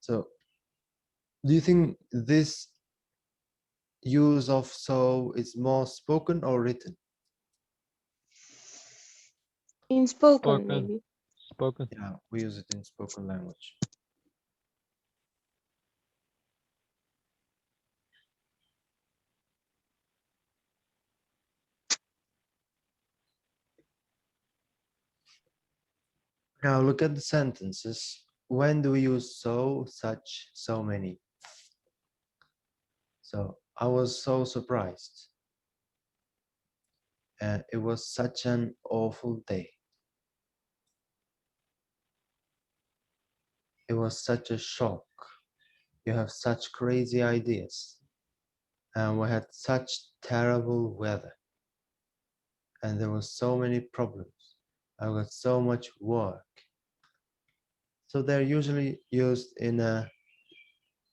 So do you think this use of so is more spoken or written? In spoken, maybe. Spoken. Yeah, we use it in spoken language. Now look at the sentences. When do we use so, such, so many? So I was so surprised. It was such an awful day. It was such a shock. You have such crazy ideas. And we had such terrible weather. And there were so many problems. I got so much work. So they're usually used in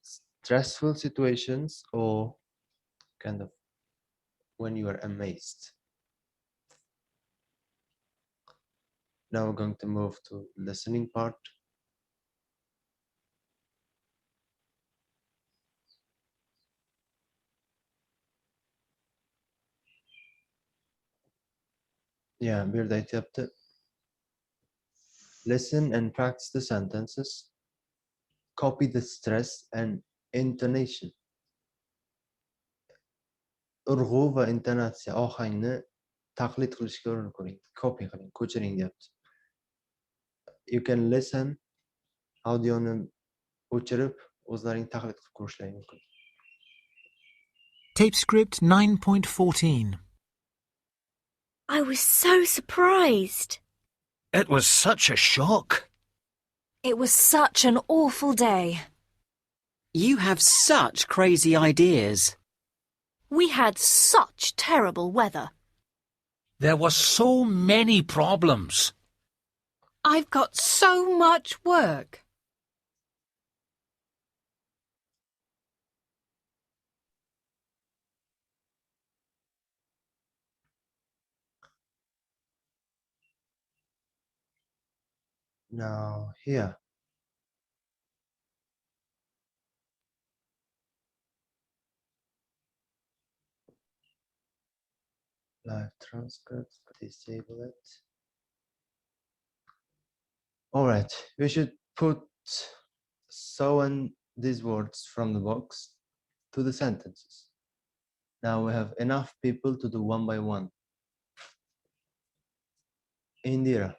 stressful situations or kind of when you are amazed. Now we're going to move to listening part. Yeah, bir de aytyapti. Listen and practice the sentences. Copy the stress and intonation. Urg'u va intonatsiya, ohangni taqlid qilishga urinib ko'ring. Copy qiling, ko'chiring deyapti. You can listen, audioni o'chirib, o'zlaring taqlid qilib ko'rishlaring mumkin. Tape script 9.14. I was so surprised. It was such a shock. It was such an awful day. You have such crazy ideas. We had such terrible weather. There were so many problems. I've got so much work. Now here. Live transcript, disable it. All right, we should put so and these words from the box to the sentences. Now we have enough people to do one by one. Indira.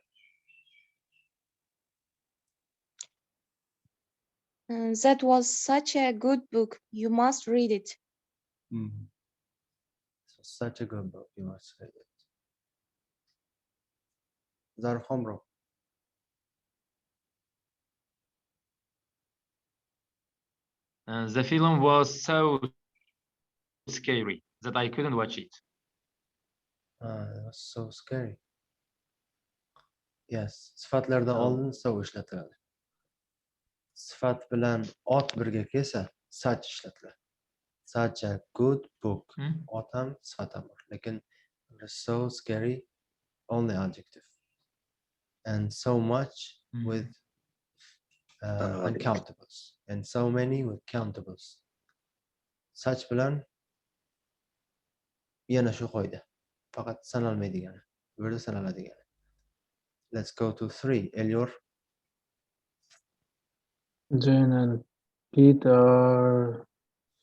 That was such a good book. You must read it. So such a good book, you must read it. Zarhomro. The film was so scary that I couldn't watch it. It was so scary. Yes, sifatlardan oldin so ishlatiladi. Sifat bilan ot birga kelsa, such ishlatiladi. Such a good book. Ot ham, sifat ham bor. Lekin it was so scary, only adjective. And so much with uncountables. And so many with countables. Such bilan yana shu qoida. Faqat sanalmaydigani. Bu yerda sanaladigani. Let's go to 3. Elior. Jane and Pete are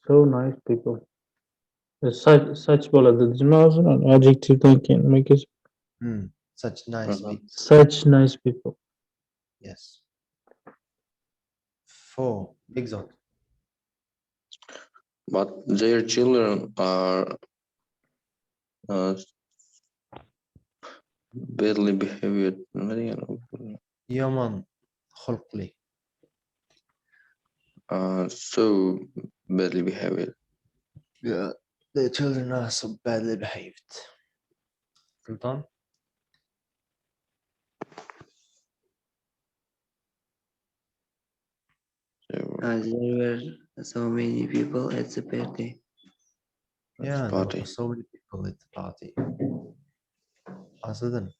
so nice people. Such bo'ladi. An adjectivedan keyin make it. Such nice people. Such nice people. Yes. 4. Big Zot. But their children are badly behaved. Yomon xulqli. So badly behaved. Yeah, the children are so badly behaved. Sultan? There were so many people at the party. Yeah, there were so many people at the party. Oxiridan.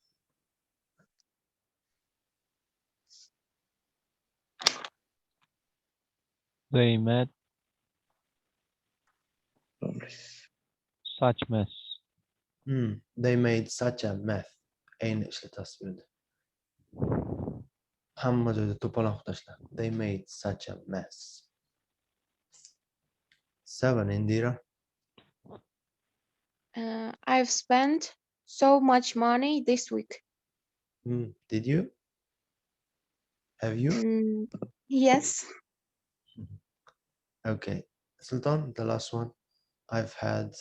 They made such mess. They made such a mess. Ayni ishlatasiz bu yerda. Hamma joyda to'paloq tashlab. They made such a mess. 7. Indira. I've spent so much money this week. Did you? Have you? Yes. Okay. Sultan, the last one. I have had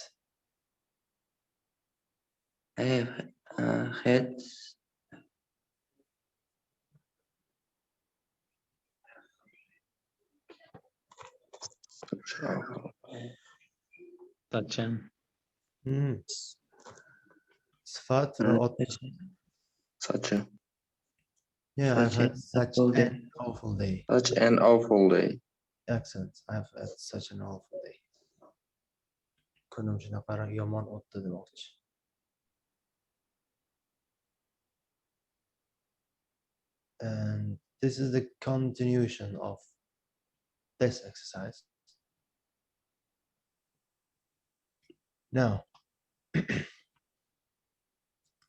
Touching. Sifat or Such a yeah, I've had such an awful day. Such an awful day. Excellent. I've had such an awful day. Kunim shunaqa yomon o'tdi demoqchi. And this is the continuation of this exercise. Now,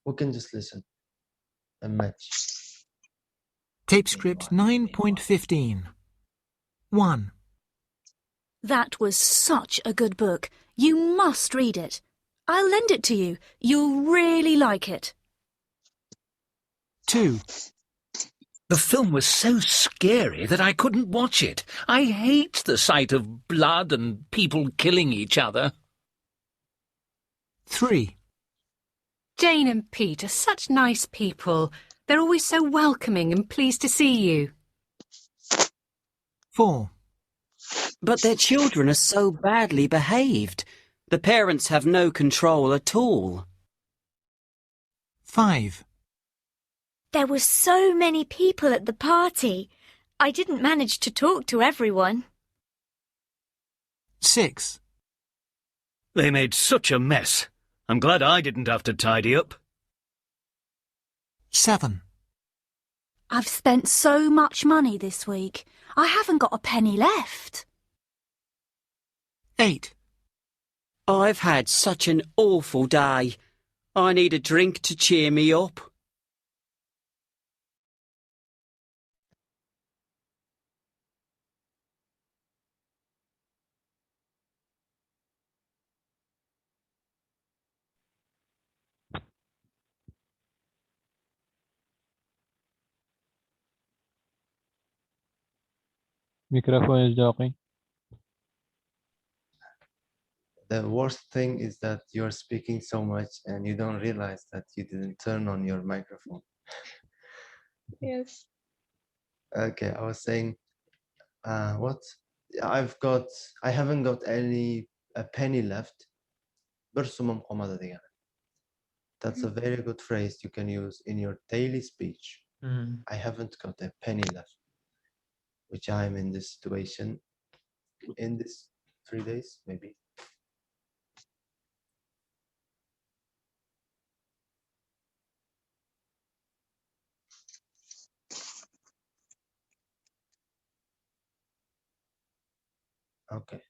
we can just listen and match. Tape script 9.15. 1. That was such a good book. You must read it. I'll lend it to you. You'll really like it. 2. The film was so scary that I couldn't watch it. I hate the sight of blood and people killing each other. 3. Jane and Pete are such nice people. They're always so welcoming and pleased to see you. 4. But their children are so badly behaved. The parents have no control at all. 5. There were so many people at the party. I didn't manage to talk to everyone. 6. They made such a mess. I'm glad I didn't have to tidy up. 7. I've spent so much money this week. I haven't got a penny left. 8. I've had such an awful day. I need a drink to cheer me up. Microphone is talking. The worst thing is that you're speaking so much and you don't realize that you didn't turn on your microphone. Yes. Okay, I was saying, what? I haven't got a penny left. Bir so'mim qolmadi degan. That's a very good phrase you can use in your daily speech. I haven't got a penny left, which I'm in this situation in this 3 days, maybe. Okay,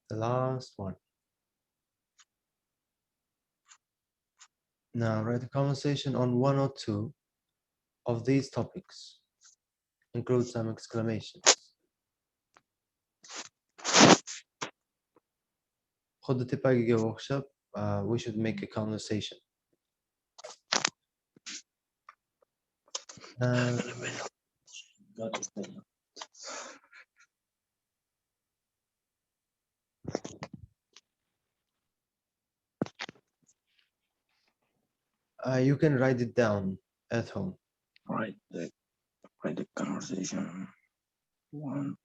the last one. Now write a conversation on one or two of these topics. Include some exclamations. Xuddi tepagiga o'xshab, we should make a conversation. You can write it down at home. Write the conversation. One.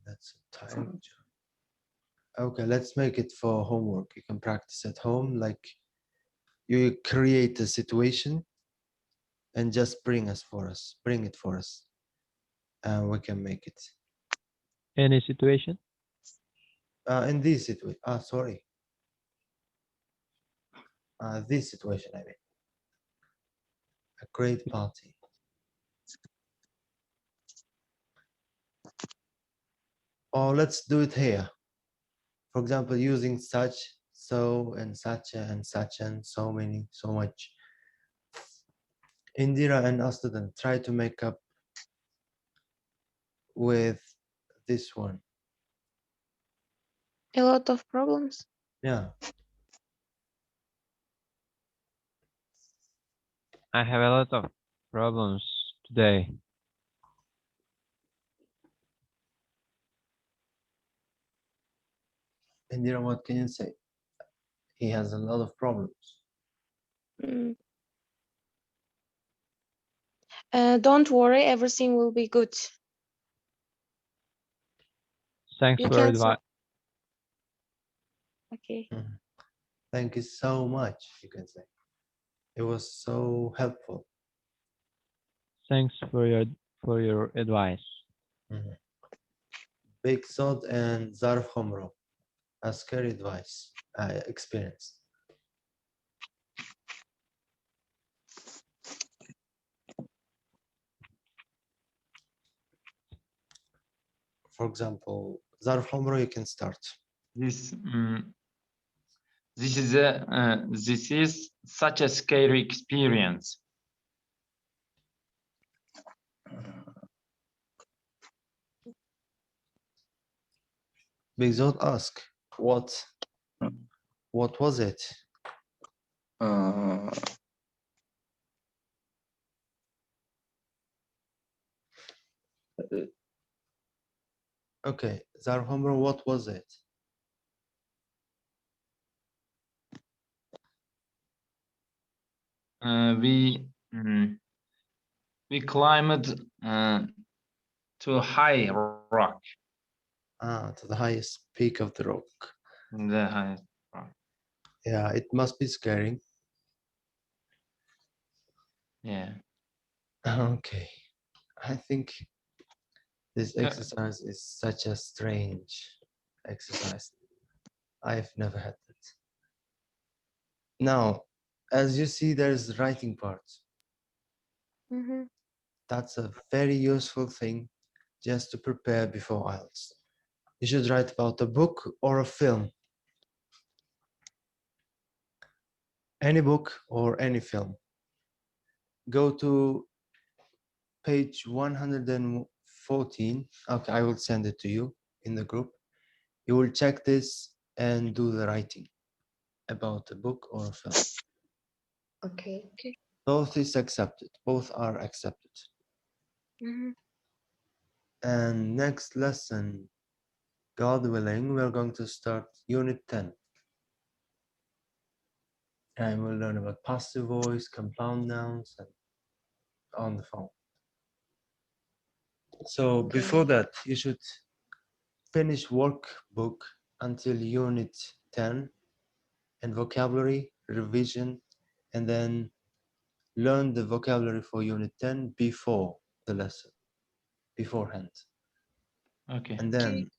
That's a time. Okay, let's make it for homework. You can practice at home, like you create a situation and just bring it for us, and we can make it. Any situation? In this situation, sorry. This situation, I mean. A great party. Or let's do it here. For example, using such, so, and such, and such, and so many, so much. Indira and Astudan, try to make up with this one. A lot of problems. Yeah. I have a lot of problems today. Indira, what can you say? He has a lot of problems. Don't worry, everything will be good. Thanks You for can advice. Okay. Thank you so much, you can say. It was so helpful. Thanks for your advice. Big Sod and Zarf Homro. Asker advice, experience. For example, Zarf Homro, you can start. This is such a scary experience. Big Zod ask, what was it? Okay, Zarf Homro, what was it? We climbed to a high rock. To the highest peak of the rock. The highest rock. Yeah, it must be scary. Yeah. Okay, I think this exercise is such a strange exercise. I've never had it. Now, as you see, there's writing part. That's a very useful thing just to prepare before IELTS. You should write about a book or a film. Any book or any film. Go to page 114. Okay, I will send it to you in the group. You will check this and do the writing about a book or a film. Okay. Both is accepted. Both are accepted. And next lesson, God willing, we're going to start Unit 10. And we'll learn about passive voice, compound nouns, and on the phone. So before that, you should finish workbook until Unit 10 and vocabulary, revision, and then learn the vocabulary for Unit 10 before the lesson, beforehand. Okay. And then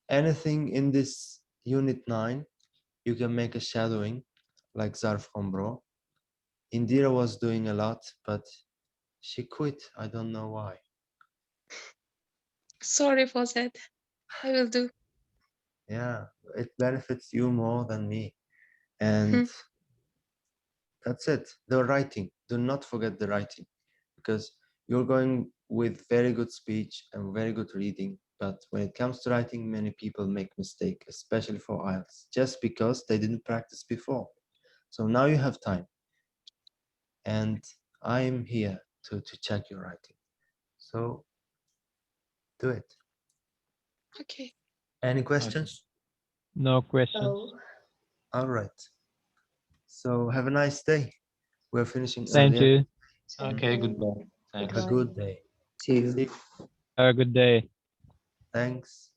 anything in this Unit 9, you can make a shadowing like Zarf Hombro. Indira was doing a lot, but she quit. I don't know why. Sorry for that. I will do. Yeah, it benefits you more than me. And that's it. The writing. Do not forget the writing, because you're going with very good speech and very good reading. But when it comes to writing, many people make mistake, especially for IELTS, just because they didn't practice before. So now you have time. And I'm here to check your writing. So do it. Okay. Any questions? No questions. Oh. All right. So have a nice day. We're finishing Thank earlier. you. Okay, goodbye. Have Thanks. a good day. See you. See you. Have a good day. Thanks.